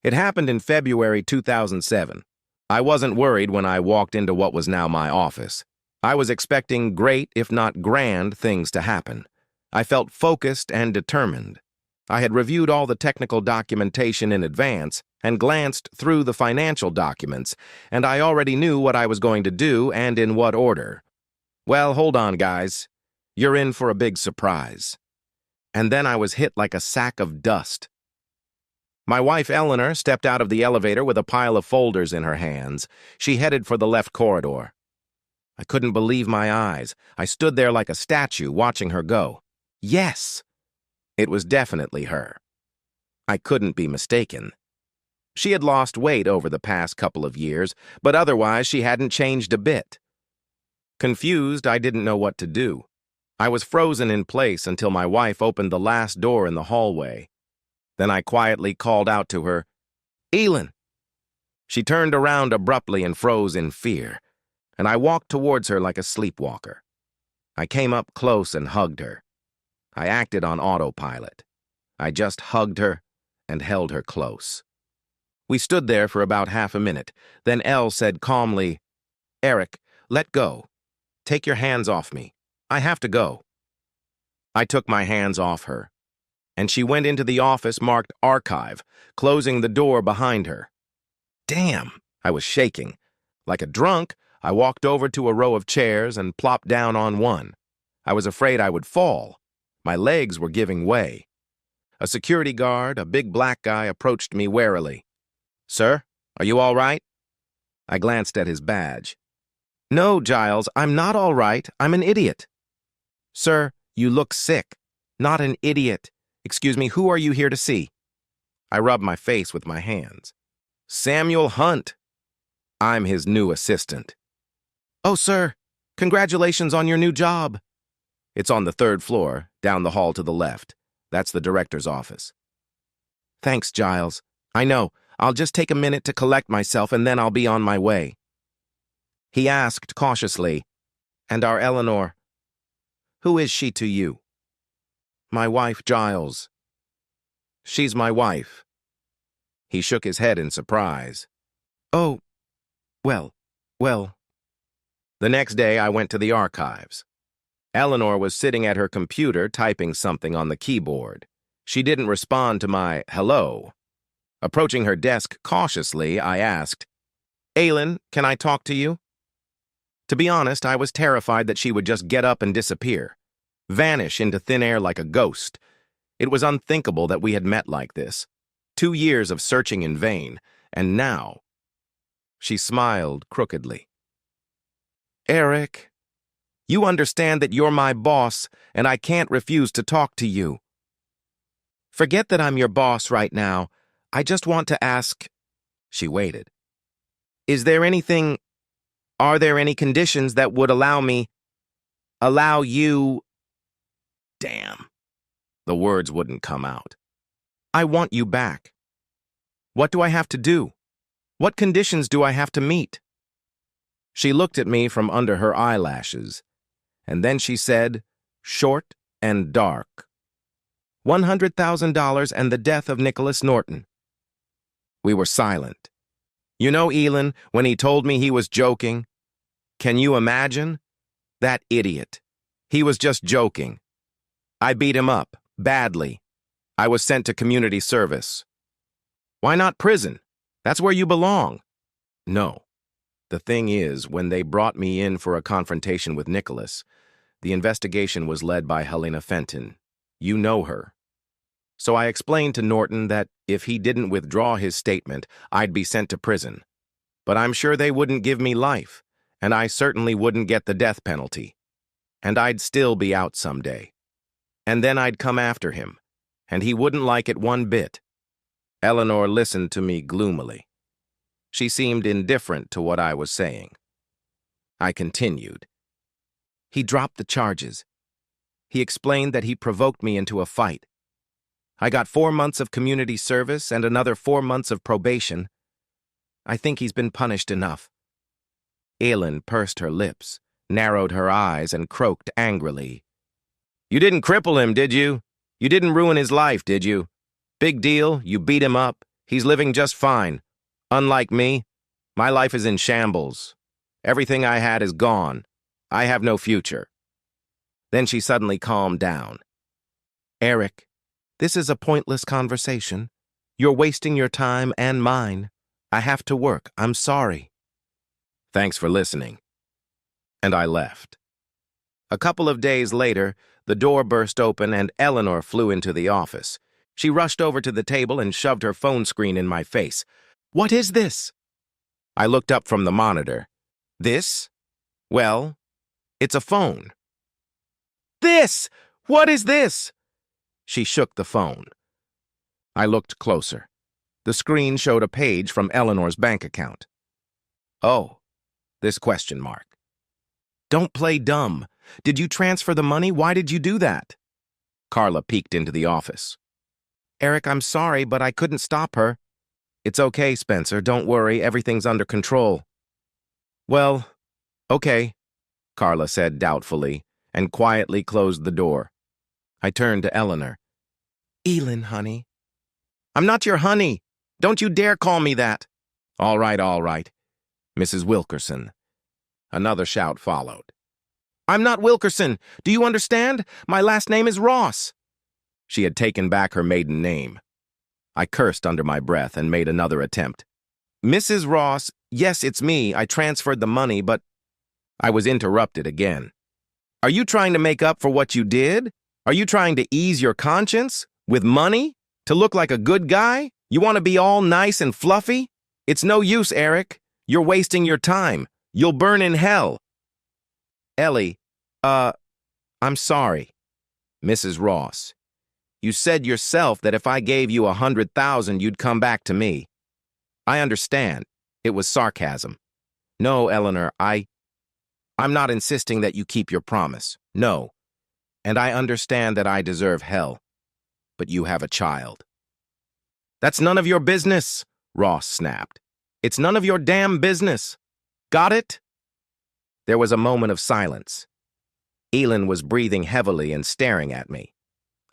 It happened in February 2007. I wasn't worried when I walked into what was now my office. I was expecting great, if not grand, things to happen. I felt focused and determined. I had reviewed all the technical documentation in advance and glanced through the financial documents, and I already knew what I was going to do and in what order. Well, hold on, guys. You're in for a big surprise. And then I was hit like a sack of dust. My wife, Eleanor, stepped out of the elevator with a pile of folders in her hands. She headed for the left corridor. I couldn't believe my eyes. I stood there like a statue, watching her go. Yes! It was definitely her. I couldn't be mistaken. She had lost weight over the past couple of years, but otherwise she hadn't changed a bit. Confused, I didn't know what to do. I was frozen in place until my wife opened the last door in the hallway. Then I quietly called out to her, "Elin!" She turned around abruptly and froze in fear, and I walked towards her like a sleepwalker. I came up close and hugged her. I acted on autopilot. I just hugged her and held her close. We stood there for about half a minute. Then Elle said calmly, "Eric, let go. Take your hands off me. I have to go." I took my hands off her, and she went into the office marked Archive, closing the door behind her. Damn, I was shaking. Like a drunk, I walked over to a row of chairs and plopped down on one. I was afraid I would fall. My legs were giving way. A security guard, a big black guy, approached me warily. "Sir, are you all right?" I glanced at his badge. "No, Giles, I'm not all right. I'm an idiot." "Sir, you look sick. Not an idiot. Excuse me, who are you here to see?" I rubbed my face with my hands. "Samuel Hunt. I'm his new assistant." "Oh, sir, congratulations on your new job." "It's on the 3rd floor, down the hall to the left. That's the director's office." "Thanks, Giles. I know. I'll just take a minute to collect myself and then I'll be on my way." He asked cautiously, "And our Eleanor, who is she to you?" "My wife, Giles." "She's my wife." He shook his head in surprise. "Oh, well. The next day I went to the archives. Eleanor was sitting at her computer typing something on the keyboard. She didn't respond to my hello. Approaching her desk cautiously, I asked, "Elin, can I talk to you?" To be honest, I was terrified that she would just get up and disappear, vanish into thin air like a ghost. It was unthinkable that we had met like this. 2 years of searching in vain, and now... She smiled crookedly. "Eric, you understand that you're my boss, and I can't refuse to talk to you. Forget that I'm your boss right now. I just want to ask..." She waited. Are there any conditions that would allow you..." Damn. The words wouldn't come out. "I want you back. What do I have to do? What conditions do I have to meet?" She looked at me from under her eyelashes, and then she said, short and dark, $100,000 and the death of Nicholas Norton. We were silent. You know, Elin, when he told me he was joking, can you imagine? That idiot. He was just joking. I beat him up, badly. I was sent to community service. Why not prison? That's where you belong. No. The thing is, when they brought me in for a confrontation with Nicholas, the investigation was led by Helena Fenton. You know her. So I explained to Norton that if he didn't withdraw his statement, I'd be sent to prison. But I'm sure they wouldn't give me life, and I certainly wouldn't get the death penalty. And I'd still be out someday. And then I'd come after him, and he wouldn't like it one bit. Eleanor listened to me gloomily. She seemed indifferent to what I was saying. I continued. He dropped the charges. He explained that he provoked me into a fight. I got 4 months of community service and another 4 months of probation. I think he's been punished enough. Elin pursed her lips, narrowed her eyes, and croaked angrily. You didn't cripple him, did you? You didn't ruin his life, did you? Big deal, you beat him up. He's living just fine. Unlike me, my life is in shambles. Everything I had is gone. I have no future." Then she suddenly calmed down. "Eric, this is a pointless conversation. You're wasting your time and mine. I have to work. I'm sorry." "Thanks for listening." And I left. A couple of days later, the door burst open and Eleanor flew into the office. She rushed over to the table and shoved her phone screen in my face. "What is this?" I looked up from the monitor. "This? Well, it's a phone." "This! What is this?" She shook the phone. I looked closer. The screen showed a page from Eleanor's bank account. "Oh, this question mark. Don't play dumb. Did you transfer the money? Why did you do that?" Carla peeked into the office. "Eric, I'm sorry, but I couldn't stop her." "It's okay, Spencer. Don't worry. Everything's under control." "Well, okay," Carla said doubtfully, and quietly closed the door. I turned to Eleanor. "Elin, honey." "I'm not your honey. Don't you dare call me that." All right, Mrs. Wilkerson." Another shout followed. "I'm not Wilkerson. Do you understand? My last name is Ross." She had taken back her maiden name. I cursed under my breath and made another attempt. "Mrs. Ross, yes, it's me. I transferred the money, but—" I was interrupted again. "Are you trying to make up for what you did? Are you trying to ease your conscience? With money? To look like a good guy? You want to be all nice and fluffy? It's no use, Eric. You're wasting your time. You'll burn in hell." "Ellie, I'm sorry." "Mrs. Ross, you said yourself that if I gave you 100,000, you'd come back to me." "I understand. It was sarcasm." "No, Eleanor, I'm not insisting that you keep your promise. No. And I understand that I deserve hell. But you have a child." "That's none of your business," Ross snapped. "It's none of your damn business. Got it?" There was a moment of silence. Elin was breathing heavily and staring at me.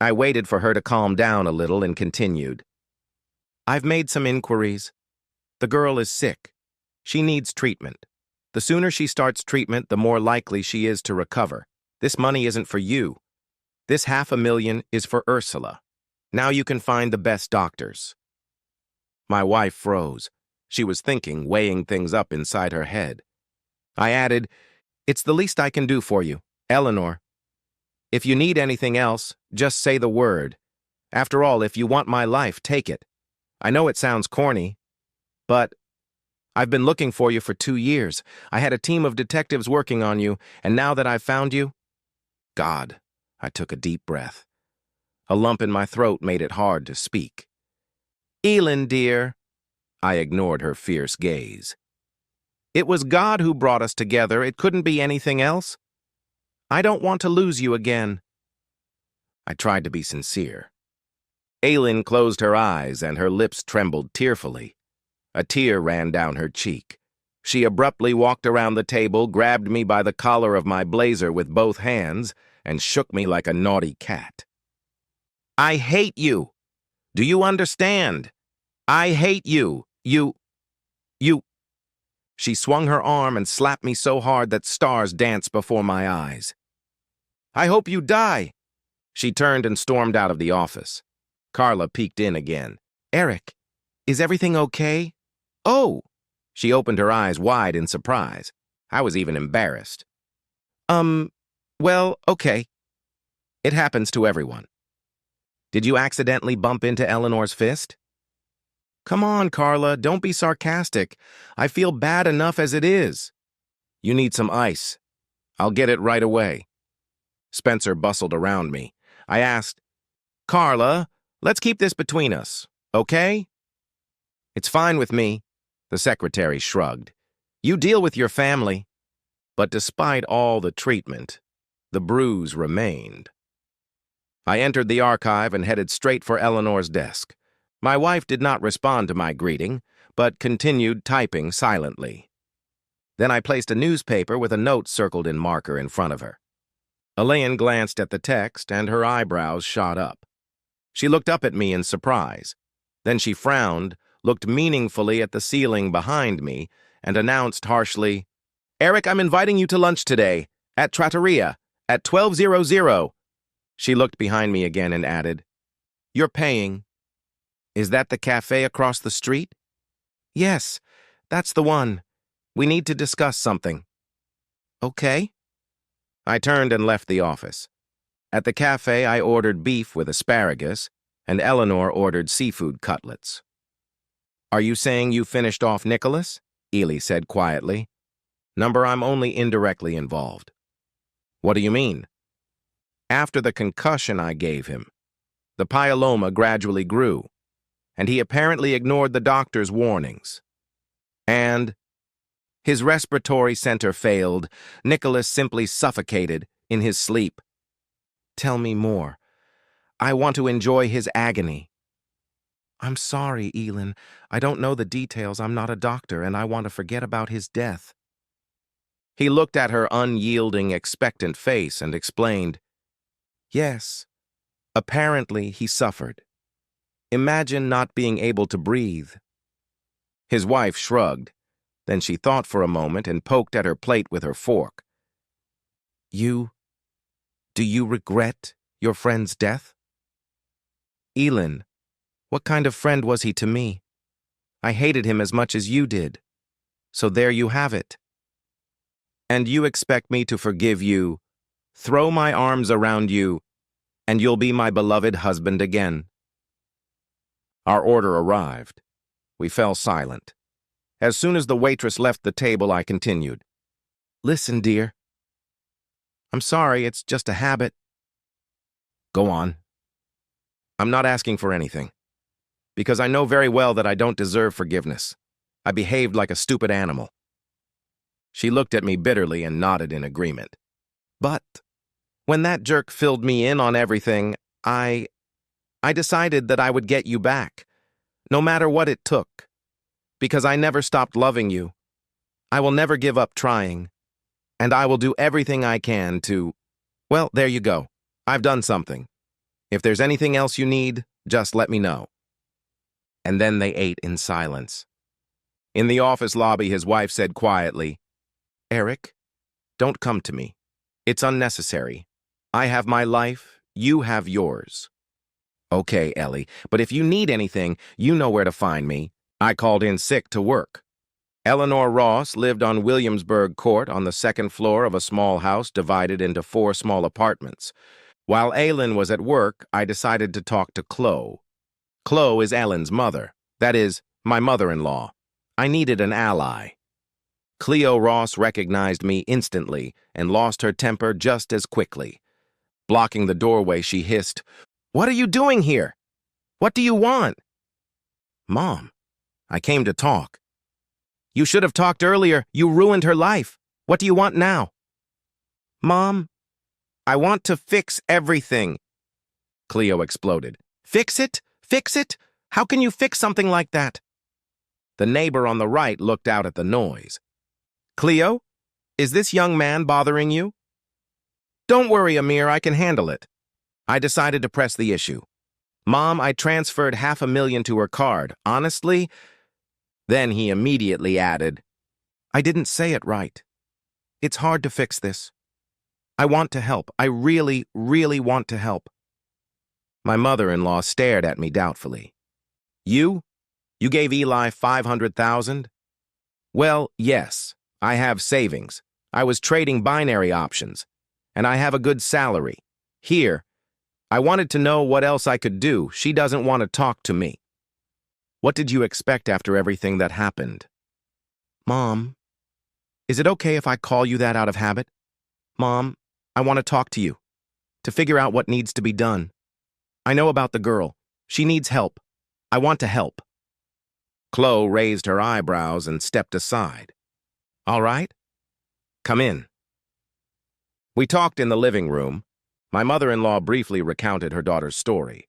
I waited for her to calm down a little and continued. "I've made some inquiries. The girl is sick. She needs treatment. The sooner she starts treatment, the more likely she is to recover. This money isn't for you. This $500,000 is for Ursula. Now you can find the best doctors." My wife froze. She was thinking, weighing things up inside her head. I added, "It's the least I can do for you, Eleanor. If you need anything else, just say the word. After all, if you want my life, take it. I know it sounds corny, but I've been looking for you for 2 years. I had a team of detectives working on you, and now that I've found you—" God, I took a deep breath. A lump in my throat made it hard to speak. "Elin, dear." I ignored her fierce gaze. "It was God who brought us together. It couldn't be anything else. I don't want to lose you again." I tried to be sincere. Elin closed her eyes and her lips trembled tearfully. A tear ran down her cheek. She abruptly walked around the table, grabbed me by the collar of my blazer with both hands, and shook me like a naughty cat. "I hate you. Do you understand? I hate you. You. She swung her arm and slapped me so hard that stars danced before my eyes. "I hope you die." She turned and stormed out of the office. Carla peeked in again. "Eric, is everything okay?" "Oh!" She opened her eyes wide in surprise. I was even embarrassed. Well, okay. It happens to everyone." "Did you accidentally bump into Eleanor's fist?" "Come on, Carla, don't be sarcastic. I feel bad enough as it is." "You need some ice. I'll get it right away." Spencer bustled around me. I asked, "Carla, let's keep this between us, okay?" "It's fine with me," the secretary shrugged. "You deal with your family." But despite all the treatment, the bruise remained. I entered the archive and headed straight for Eleanor's desk. My wife did not respond to my greeting, but continued typing silently. Then I placed a newspaper with a note circled in marker in front of her. Elaine glanced at the text, and her eyebrows shot up. She looked up at me in surprise. Then she frowned, looked meaningfully at the ceiling behind me, and announced harshly, "Eric, I'm inviting you to lunch today, at Trattoria, at 12:00. She looked behind me again and added, "You're paying." "Is that the cafe across the street?" "Yes, that's the one. We need to discuss something." "Okay." I turned and left the office. At the cafe, I ordered beef with asparagus, and Eleanor ordered seafood cutlets. "Are you saying you finished off Nicholas?" Ely said quietly. "Number, I'm only indirectly involved." "What do you mean?" "After the concussion I gave him, the pyeloma gradually grew, and he apparently ignored the doctor's warnings. And his respiratory center failed. Nicholas simply suffocated in his sleep." "Tell me more. I want to enjoy his agony." "I'm sorry, Elin. I don't know the details. I'm not a doctor, and I want to forget about his death." He looked at her unyielding, expectant face and explained, "Yes, apparently he suffered. Imagine not being able to breathe." His wife shrugged. Then she thought for a moment and poked at her plate with her fork. Do you regret your friend's death?" "Elin, what kind of friend was he to me? I hated him as much as you did. So there you have it." "And you expect me to forgive you, throw my arms around you, and you'll be my beloved husband again?" Our order arrived. We fell silent. As soon as the waitress left the table, I continued, "Listen, dear. I'm sorry, it's just a habit." "Go on." "I'm not asking for anything, because I know very well that I don't deserve forgiveness. I behaved like a stupid animal." She looked at me bitterly and nodded in agreement. "But when that jerk filled me in on everything, I decided that I would get you back, no matter what it took, because I never stopped loving you. I will never give up trying, and I will do everything I can to... Well, there you go. I've done something. If there's anything else you need, just let me know." And then they ate in silence. In the office lobby, his wife said quietly, "Eric, don't come to me. It's unnecessary. I have my life, you have yours." "Okay, Ellie, but if you need anything, you know where to find me." I called in sick to work. Eleanor Ross lived on Williamsburg Court on the second floor of a small house divided into 4 small apartments. While Aylin was at work, I decided to talk to Chloe. Chloe is Ellen's mother, that is, my mother-in-law. I needed an ally. Cleo Ross recognized me instantly and lost her temper just as quickly. Blocking the doorway, she hissed, "What are you doing here? What do you want?" "Mom, I came to talk." "You should have talked earlier. You ruined her life. What do you want now?" "Mom, I want to fix everything." Cleo exploded. "Fix it? Fix it? How can you fix something like that?" The neighbor on the right looked out at the noise. "Cleo, is this young man bothering you?" "Don't worry, Amir, I can handle it." I decided to press the issue. "Mom, I transferred $500,000 to her card. Honestly..." Then he immediately added, "I didn't say it right. It's hard to fix this. I want to help. I really, really want to help." My mother-in-law stared at me doubtfully. You gave Eli $500,000? "Well, yes. I have savings. I was trading binary options. And I have a good salary. Here, I wanted to know what else I could do. She doesn't want to talk to me." "What did you expect after everything that happened?" "Mom, is it okay if I call you that out of habit? Mom, I want to talk to you, to figure out what needs to be done. I know about the girl. She needs help. I want to help." Chloe raised her eyebrows and stepped aside. "All right, come in." We talked in the living room. My mother-in-law briefly recounted her daughter's story.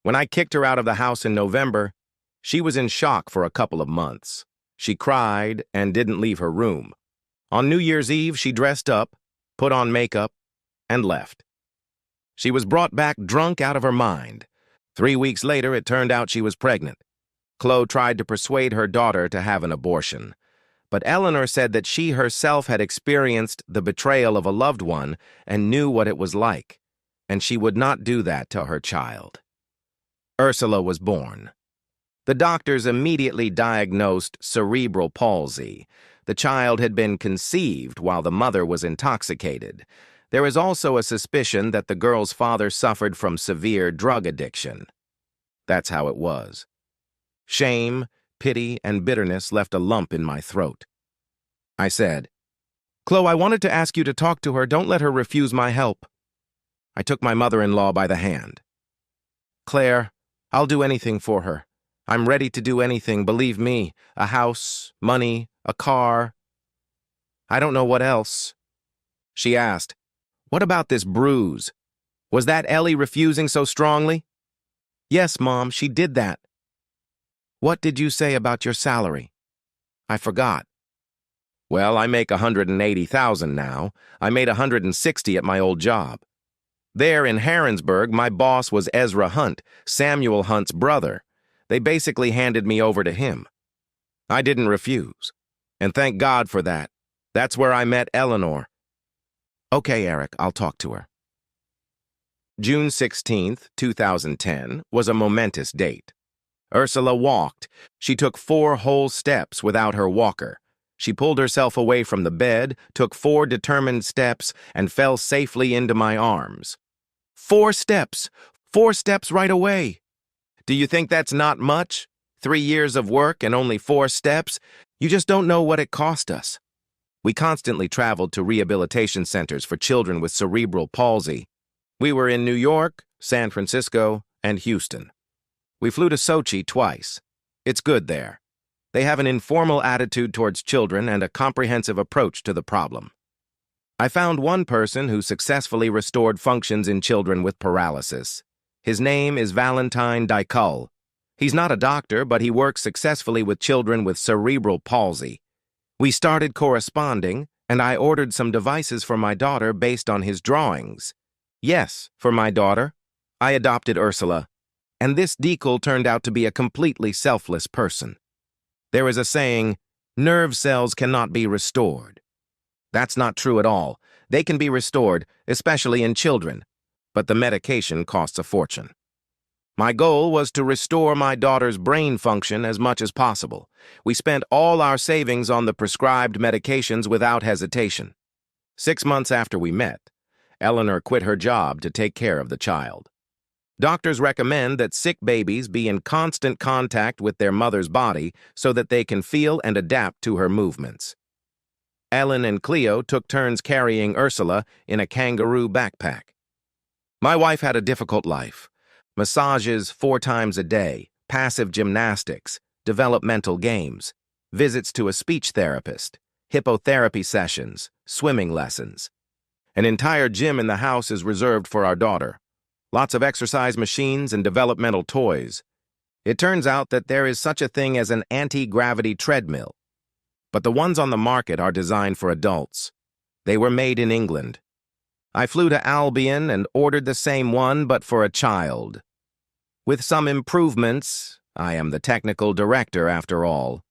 When I kicked her out of the house in November, she was in shock for a couple of months. She cried and didn't leave her room. On New Year's Eve, she dressed up, put on makeup, and left. She was brought back drunk out of her mind. 3 weeks later, it turned out she was pregnant. Chloe tried to persuade her daughter to have an abortion. But Eleanor said that she herself had experienced the betrayal of a loved one and knew what it was like, and she would not do that to her child. Ursula was born. The doctors immediately diagnosed cerebral palsy. The child had been conceived while the mother was intoxicated. There is also a suspicion that the girl's father suffered from severe drug addiction. That's how it was. Shame, pity, and bitterness left a lump in my throat. I said, "Chloe, I wanted to ask you to talk to her. Don't let her refuse my help." I took my mother-in-law by the hand. "Claire, I'll do anything for her. I'm ready to do anything, believe me. A house, money, a car. I don't know what else." She asked, "What about this bruise? Was that Ellie refusing so strongly?" "Yes, Mom, she did that." "What did you say about your salary?" "I forgot." "Well, I make $180,000 now. I made $160 at my old job. There in Harrisburg, my boss was Ezra Hunt, Samuel Hunt's brother. They basically handed me over to him. I didn't refuse. And thank God for that. That's where I met Eleanor." "Okay, Eric, I'll talk to her." June 16th, 2010 was a momentous date. Ursula walked. She took 4 whole steps without her walker. She pulled herself away from the bed, took 4 determined steps, and fell safely into my arms. 4 steps! 4 steps right away! Do you think that's not much? 3 years of work and only 4 steps? You just don't know what it cost us. We constantly traveled to rehabilitation centers for children with cerebral palsy. We were in New York, San Francisco, and Houston. We flew to Sochi twice. It's good there. They have an informal attitude towards children and a comprehensive approach to the problem. I found one person who successfully restored functions in children with paralysis. His name is Valentine Dykul. He's not a doctor, but he works successfully with children with cerebral palsy. We started corresponding, and I ordered some devices for my daughter based on his drawings. Yes, for my daughter. I adopted Ursula. And this Dykul turned out to be a completely selfless person. There is a saying, nerve cells cannot be restored. That's not true at all. They can be restored, especially in children, but the medication costs a fortune. My goal was to restore my daughter's brain function as much as possible. We spent all our savings on the prescribed medications without hesitation. 6 months after we met, Eleanor quit her job to take care of the child. Doctors recommend that sick babies be in constant contact with their mother's body so that they can feel and adapt to her movements. Ellen and Cleo took turns carrying Ursula in a kangaroo backpack. My wife had a difficult life. Massages 4 times a day, passive gymnastics, developmental games, visits to a speech therapist, hippotherapy sessions, swimming lessons. An entire gym in the house is reserved for our daughter. Lots of exercise machines and developmental toys. It turns out that there is such a thing as an anti-gravity treadmill. But the ones on the market are designed for adults. They were made in England. I flew to Albion and ordered the same one, but for a child. With some improvements, I am the technical director after all.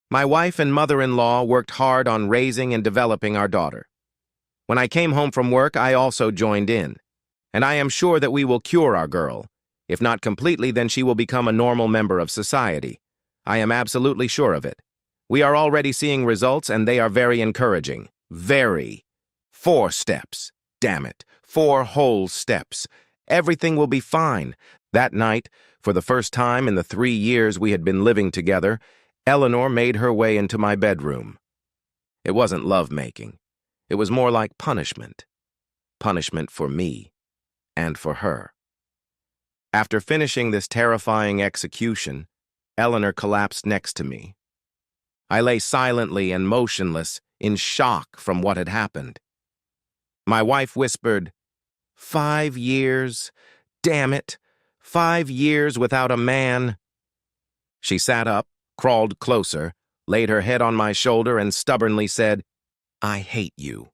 My wife and mother-in-law worked hard on raising and developing our daughter. When I came home from work, I also joined in. And I am sure that we will cure our girl. If not completely, then she will become a normal member of society. I am absolutely sure of it. We are already seeing results, and they are very encouraging. Very. 4 steps. Damn it. 4 whole steps. Everything will be fine. That night, for the first time in the 3 years we had been living together, Eleanor made her way into my bedroom. It wasn't lovemaking. It was more like punishment. Punishment for me. And for her. After finishing this terrifying execution, Eleanor collapsed next to me. I lay silently and motionless, in shock from what had happened. My wife whispered, 5 years, damn it, 5 years without a man. She sat up, crawled closer, laid her head on my shoulder, and stubbornly said, I hate you.